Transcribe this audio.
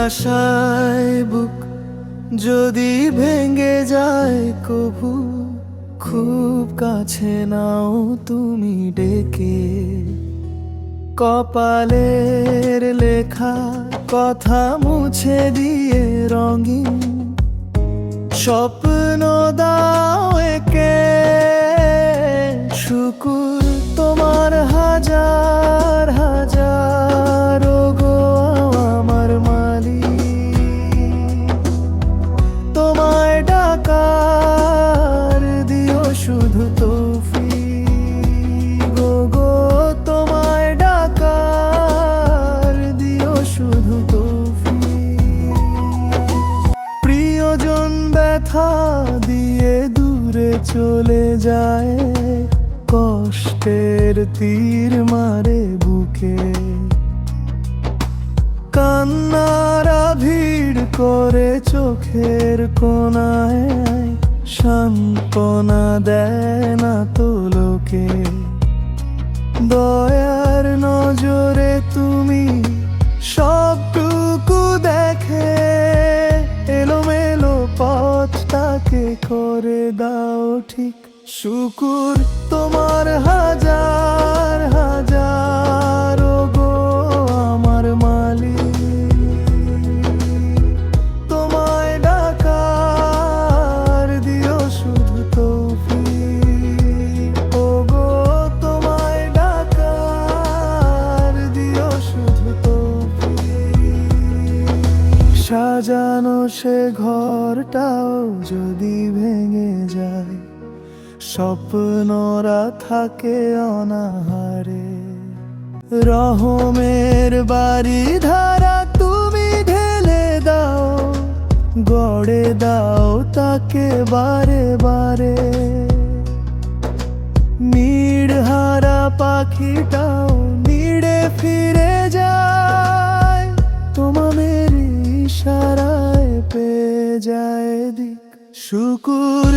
আশায় বুক যদি ভেঙে যায় কভু, খুব কাছে নাও তুমি ডেকে। কপালের লেখা কথা মুছে দিয়ে রঙিন স্বপ্ন দাও একে। শুকুর তোমার হাজার হাজার গো আমার মালিক, তোমায় ডাকার দিও শুধু তৌফিক গো, তোমায় ডাকার দিও শুধু তৌফিক। প্রিয়জন ব্যথা দিয়ে দূরে চলে যায়, কষ্টের তীর মারে বুকে। কান্নারা ভিড় করে চোখের কোণায়, সান্ত্বনা দেয় না তো লোকে। দয়ার নজরে তুমি সবটুকু দেখে, এলোমেলো পথটাকে করে দাও ঠিক। শুকুর তোমার হাজার হাজার গো আমার মালিক, তোমায় ডাকার দিও শুধু তৌফিক গো, তোমায় ডাকার দিও শুধু তৌফিক। সাজানো সে ঘরটাও যদি ভেঙে যায়, স্বপ্নরা থাকে অনাহারে। রহমের বাড়ি ধারা তুমি ঢেলে দাও, গড়ে দাও তাকে বারে বারে। নিড়হারা পাখিটাও নিড়ে ফিরে যায়, তোমাদের ইশারায় পেয়ে যায় দিক। শুকুর